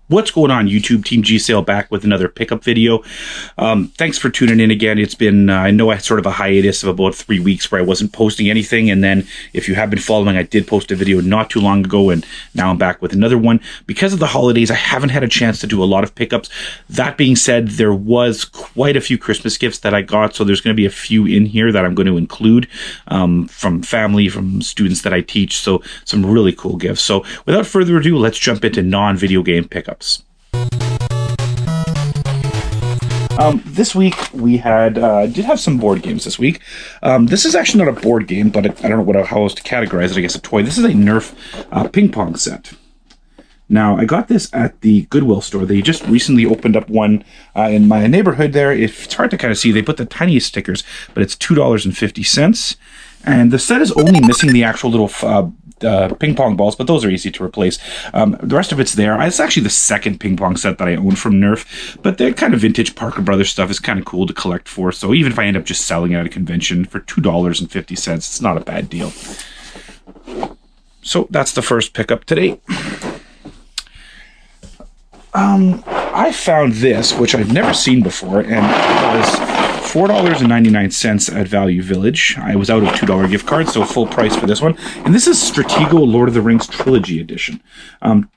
What's going on, YouTube? Team G Sale back with another pickup video. Thanks for tuning in again. It's been, I know I had sort of a hiatus of about 3 weeks where I wasn't posting anything. And then if you have been following, I did post a video not too long ago, and now I'm back with another one. Because of the holidays, I haven't had a chance to do a lot of pickups. That being said, there was quite a few Christmas gifts that I got. So there's going to be a few in here that I'm going to include from family, from students that I teach. So some really cool gifts. So without further ado, let's jump into non-video game pickups. This week we did have some board games this week. This is actually not a board game, but I don't know how else to categorize it. I guess a toy. This is a Nerf ping pong set. Now, I got this at the Goodwill store. They just recently opened up one in my neighborhood there. It's hard to kind of see. They put the tiniest stickers, but it's $2.50. And the set is only missing the actual little ping pong balls, but those are easy to replace. The rest of it's there. It's actually the second ping pong set that I own from Nerf, but they're kind of vintage Parker Brothers stuff. Is kind of cool to collect for. So even if I end up just selling it at a convention for $2.50, it's not a bad deal. So that's the first pickup today. I found this, which I've never seen before, and it was $4.99 at Value Village. I was out of $2 gift cards, so full price for this one. And this is Stratego Lord of the Rings Trilogy Edition.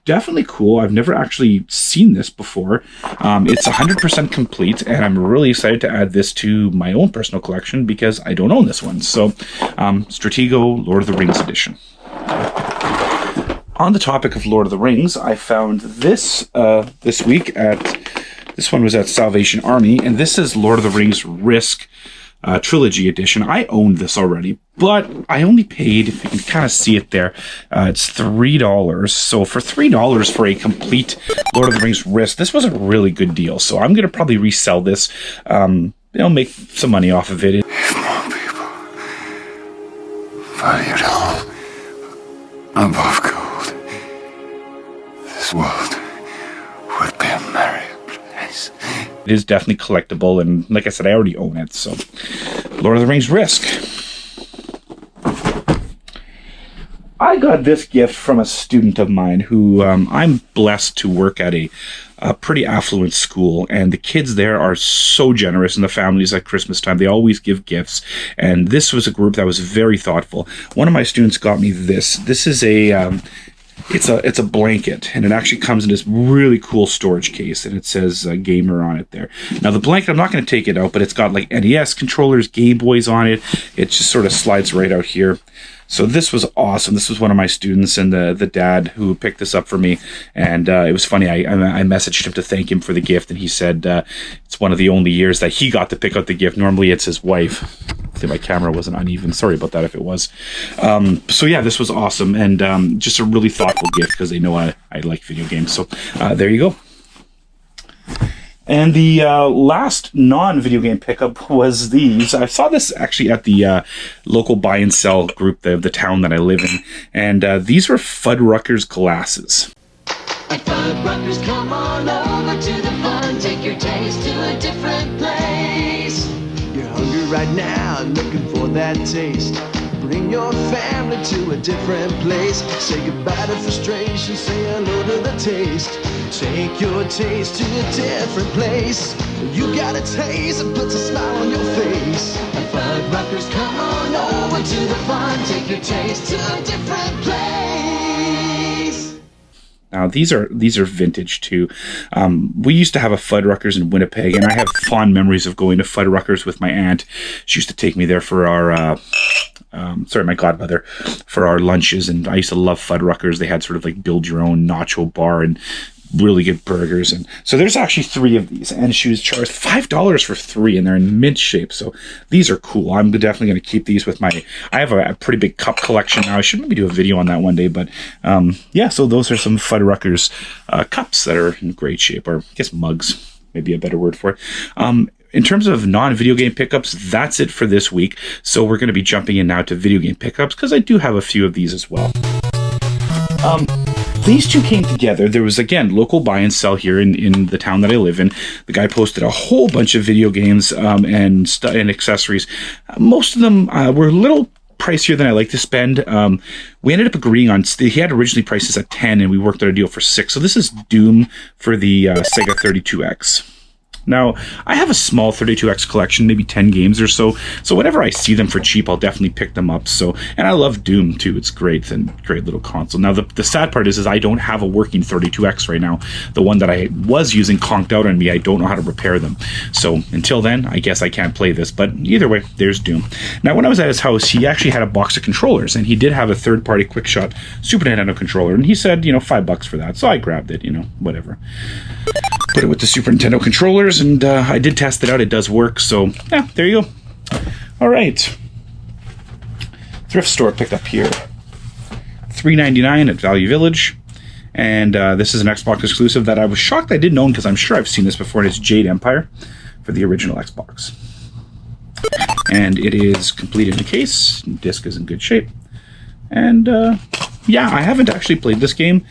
Definitely cool. I've never actually seen this before. It's 100% complete, and I'm really excited to add this to my own personal collection because I don't own this one. So, Stratego Lord of the Rings Edition. On the topic of Lord of the Rings, I found this this week this one was at Salvation Army, and this is Lord of the Rings Risk Trilogy Edition. I owned this already, but I only paid, if you can kind of see it there, it's $3. So for $3 for a complete Lord of the Rings Risk, this was a really good deal. So I'm going to probably resell this, make some money off of it. If more people valued all above gold, this world would be a merry place. It is definitely collectible, and like I said, I already own it. So, Lord of the Rings Risk. I got this gift from a student of mine who I'm blessed to work at a pretty affluent school, and the kids there are so generous, and the families at Christmas time, they always give gifts, and this was a group that was very thoughtful. One of my students got me this. This is it's a blanket, and it actually comes in this really cool storage case, and it says gamer on it there. Now the blanket, I'm not going to take it out, but it's got like NES controllers, Game Boys on it. It just sort of slides right out here. So this was awesome. This was one of my students and the dad who picked this up for me. And it was funny. I messaged him to thank him for the gift, and he said it's one of the only years that he got to pick out the gift. Normally it's his wife. Hopefully my camera wasn't uneven. Sorry about that if it was. So yeah, this was awesome, and just a really thoughtful gift because they know I like video games. So there you go. And the last non-video game pickup was these. I saw this actually at the local buy and sell group of the town that I live in. And these were Fuddruckers glasses. At Fuddruckers, come on over to the fun. Take your taste to a different place. You're hungry right now, looking for that taste. Bring your family to a different place. Say goodbye to frustration, say hello to the taste. Take your taste to a different place. You got a taste that puts a smile on your face. At Fuddruckers, come on over to the fun. Take your taste to a different place. Now these are vintage too. We used to have a Fuddruckers in Winnipeg, and I have fond memories of going to Fuddruckers with my aunt. She used to take me there for our my godmother, for our lunches, and I used to love Fuddruckers. They had sort of like build your own nacho bar and really good burgers. And so there's actually 3 of these, and she was charged $5 for 3, and they're in mint shape. So these are cool. I'm definitely going to keep these with I have a pretty big cup collection now. I should maybe do a video on that one day, but yeah, so those are some Fuddruckers cups that are in great shape, or I guess mugs, maybe a better word for it. In terms of non-video game pickups, that's it for this week. So we're going to be jumping in now to video game pickups, because I do have a few of these as well. These two came together. There was, again, local buy and sell here in the town that I live in. The guy posted a whole bunch of video games and accessories. Most of them were little pricier than I like to spend. We ended up agreeing on, he had originally priced this at 10 and we worked out a deal for 6. So this is Doom for the Sega 32X. Now, I have a small 32X collection, maybe 10 games or so. So whenever I see them for cheap, I'll definitely pick them up. So, and I love Doom too. It's great and great little console. Now, the sad part is I don't have a working 32X right now. The one that I was using conked out on me. I don't know how to repair them. So until then, I guess I can't play this. But either way, there's Doom. Now, when I was at his house, he actually had a box of controllers, and he did have a third-party QuickShot Super Nintendo controller. And he said, you know, $5 for that. So I grabbed it, you know, whatever. Put it with the Super Nintendo controllers, and I did test it out. It does work, so yeah, there you go. All right. Thrift store picked up here. $3.99 at Value Village. And this is an Xbox exclusive that I was shocked I didn't own, because I'm sure I've seen this before, and it's Jade Empire for the original Xbox. And it is complete in the case. Disc is in good shape. And yeah, I haven't actually played this game.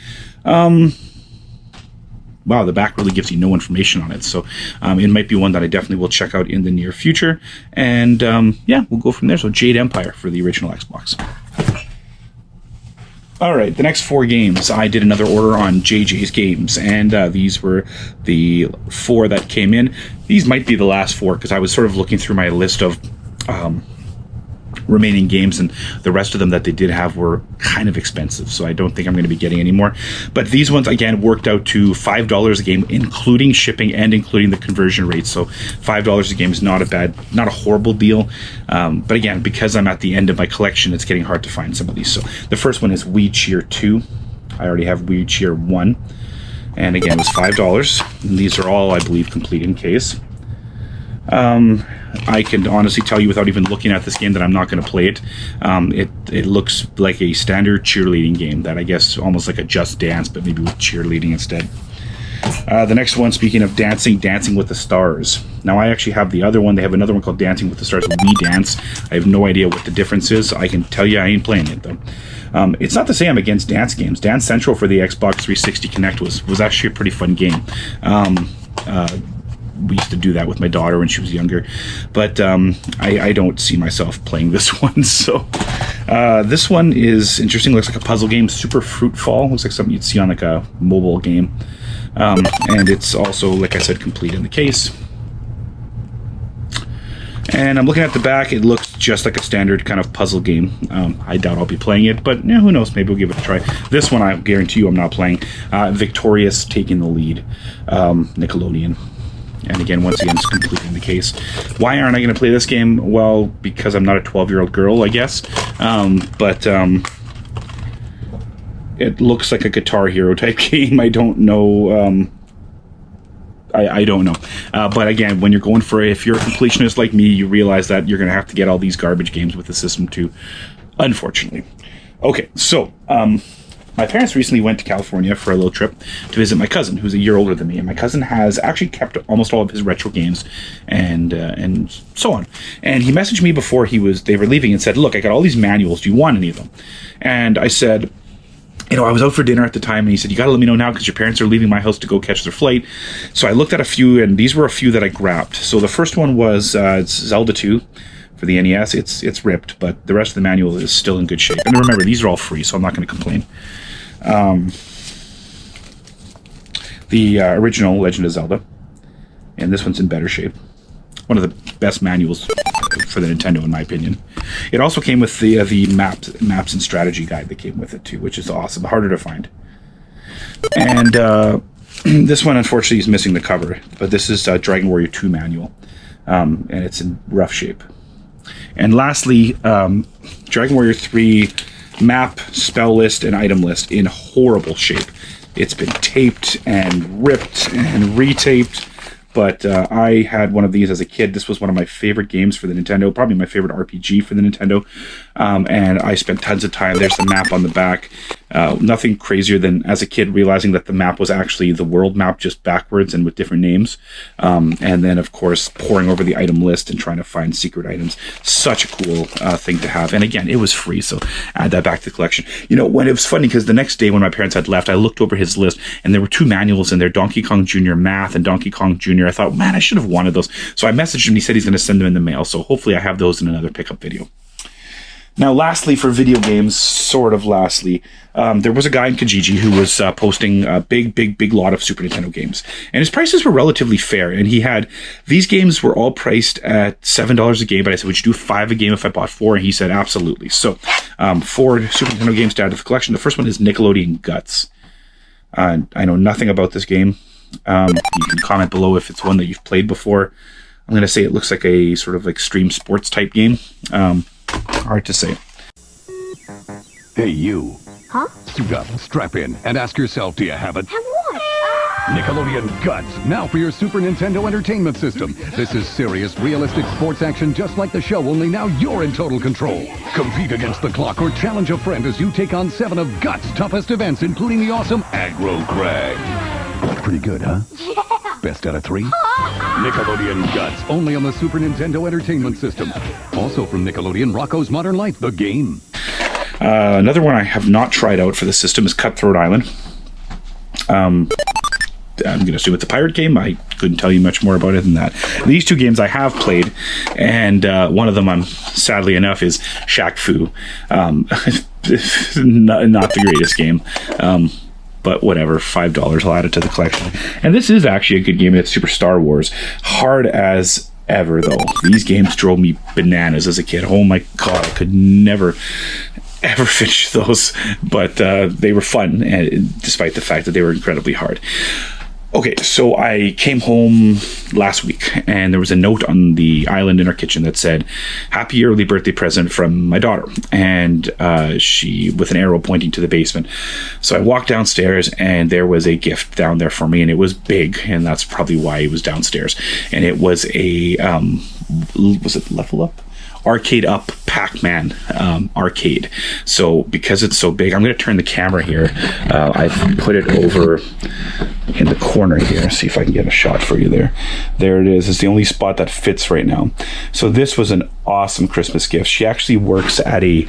Wow, the back really gives you no information on it. So it might be one that I definitely will check out in the near future. And yeah, we'll go from there. So Jade Empire for the original Xbox. All right, the next 4 games, I did another order on JJ's Games, and these were the 4 that came in. These might be the last 4, because I was sort of looking through my list of remaining games, and the rest of them that they did have were kind of expensive, so I don't think I'm going to be getting any more. But these ones, again, worked out to $5 a game, including shipping and including the conversion rate. So $5 a game is not a horrible deal. But again, because I'm at the end of my collection, it's getting hard to find some of these. So the first one is Wii Cheer 2. I already have Wii Cheer 1. And again, it was $5. And these are all, I believe, complete in case. I can honestly tell you without even looking at this game that I'm not going to play it. It looks like a standard cheerleading game that I guess almost like a Just Dance, but maybe with cheerleading instead. The next one, speaking of dancing, Dancing with the Stars. Now I actually have the other one. They have another one called Dancing with the Stars We Dance. I have no idea what the difference is. I can tell you I ain't playing it though. It's not to say I'm against dance games. Dance Central for the Xbox 360 Connect was actually a pretty fun game. We used to do that with my daughter when she was younger, but I don't see myself playing this one. So this one is interesting. Looks like a puzzle game. Super Fruit Fall. Looks like something you'd see on like a mobile game. And it's also, like I said, complete in the case. And I'm looking at the back. It looks just like a standard kind of puzzle game. I doubt I'll be playing it, but yeah, who knows? Maybe we'll give it a try. This one, I guarantee you I'm not playing. Victorious taking the lead. Nickelodeon. And again, once again, it's completely in the case. Why aren't I going to play this game? Well, because I'm not a 12-year-old girl, I guess. But it looks like a Guitar Hero type game. I don't know. I don't know. But again, when you're going for if you're a completionist like me, you realize that you're going to have to get all these garbage games with the system too, unfortunately. Okay, so my parents recently went to California for a little trip to visit my cousin, who's a year older than me. And my cousin has actually kept almost all of his retro games and so on. And he messaged me before they were leaving and said, look, I got all these manuals. Do you want any of them? And I said, you know, I was out for dinner at the time, and he said, you got to let me know now because your parents are leaving my house to go catch their flight. So I looked at a few, and these were a few that I grabbed. So the first one was it's Zelda 2. For the NES, it's ripped, but the rest of the manual is still in good shape. And remember, these are all free, so I'm not going to complain. The original Legend of Zelda, and this one's in better shape. One of the best manuals for the Nintendo, in my opinion. It also came with the maps and strategy guide that came with it too, which is awesome. Harder to find. And this one, unfortunately, is missing the cover, but this is Dragon Warrior 2 manual, and it's in rough shape. And lastly, Dragon Warrior 3 map, spell list, and item list in horrible shape. It's been taped and ripped and retaped, but I had one of these as a kid. This was one of my favorite games for the Nintendo, probably my favorite RPG for the Nintendo, and I spent tons of time. There's the map on the back. Nothing crazier than, as a kid, realizing that the map was actually the world map, just backwards and with different names. And then, of course, poring over the item list and trying to find secret items. Such a cool thing to have. And again, it was free, so add that back to the collection. You know, when it was funny, because the next day when my parents had left, I looked over his list, and there were 2 manuals in there, Donkey Kong Jr. Math and Donkey Kong Jr. I thought, man, I should have wanted those. So I messaged him, and he said he's going to send them in the mail, so hopefully I have those in another pickup video. Now, lastly, for video games, there was a guy in Kijiji who was posting a big lot of Super Nintendo games. And his prices were relatively fair. And these games were all priced at $7 a game. But I said, would you do 5 a game if I bought 4? And he said, absolutely. So, 4 Super Nintendo games to add to the collection. The first one is Nickelodeon Guts. I know nothing about this game. You can comment below if it's one that you've played before. I'm going to say it looks like a sort of extreme sports type game. Hard to say. Hey, you. Huh? Suit up, strap in, and ask yourself, do you have it? Have what? Nickelodeon Guts, now for your Super Nintendo Entertainment System. This is serious, realistic sports action just like the show, only now you're in total control. Compete against the clock or challenge a friend as you take on 7 of Guts' toughest events, including the awesome Aggro Crag. Pretty good, huh? Yeah. Best out of 3? Nickelodeon Guts, only on the Super Nintendo Entertainment System. Also from Nickelodeon, Rocko's Modern Life, the game. Another one I have not tried out for the system is Cutthroat Island. I'm going to assume it's a pirate game. I couldn't tell you much more about it than that. These 2 games I have played, and one of them, sadly enough, is Shaq Fu. Not the greatest game. But whatever, $5, I'll add it to the collection. And this is actually a good game. It's Super Star Wars. Hard as ever, though. These games drove me bananas as a kid. Oh my god, I could never ever finish those. But they were fun, despite the fact that they were incredibly hard. Okay, so I came home last week, and there was a note on the island in our kitchen that said, "Happy early birthday present from my daughter," and she, with an arrow pointing to the basement. So I walked downstairs, and there was a gift down there for me, and it was big, and that's probably why it was downstairs. And it was a, was it Level Up? Arcade Up Pac-Man arcade. So because it's so big, I'm going to turn the camera here. I've put it over in the corner here. See if I can get a shot for you there. There it is. It's the only spot that fits right now. So this was an awesome Christmas gift. She actually works at a...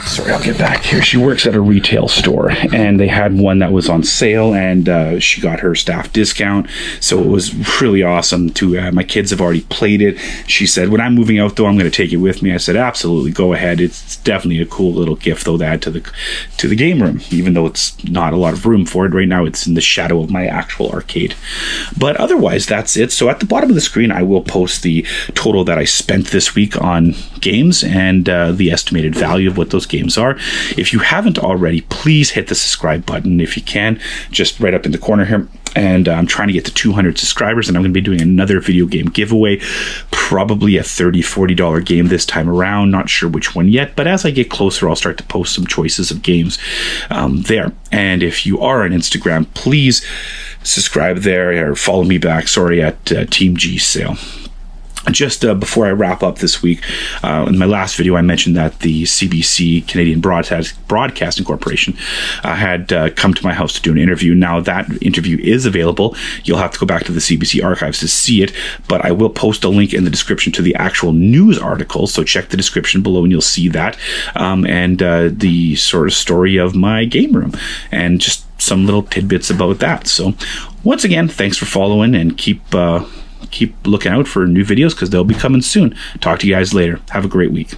Sorry, I'll get back here. She works at a retail store, and they had one that was on sale, and she got her staff discount. So it was really awesome to... my kids have already played it. She said, when I'm moving out, though, I'm going to take it with me. I said, absolutely, go ahead. It's definitely a cool little gift, though, to add to the game room, even though it's not a lot of room for it. Right now, it's in the shadow of my actual arcade. But otherwise, that's it. So at the bottom of the screen, I will post the total that I spent this week on games and the estimated value of what those games are. If you haven't already, please hit the subscribe button if you can, just right up in the corner here. And I'm trying to get to 200 subscribers, and I'm going to be doing another video game giveaway, probably a $30-$40 game this time around. Not sure which one yet, but as I get closer, I'll start to post some choices of games there. And if you are on Instagram, please subscribe there, or follow me back, at Team G Sale. Just before I wrap up this week, in my last video, I mentioned that the CBC, Canadian Broadcasting Corporation, had come to my house to do an interview. Now, that interview is available. You'll have to go back to the CBC archives to see it, but I will post a link in the description to the actual news article, so check the description below and you'll see that, and the sort of story of my game room, and just some little tidbits about that. So, once again, thanks for following, and keep looking out for new videos because they'll be coming soon. Talk to you guys later. Have a great week.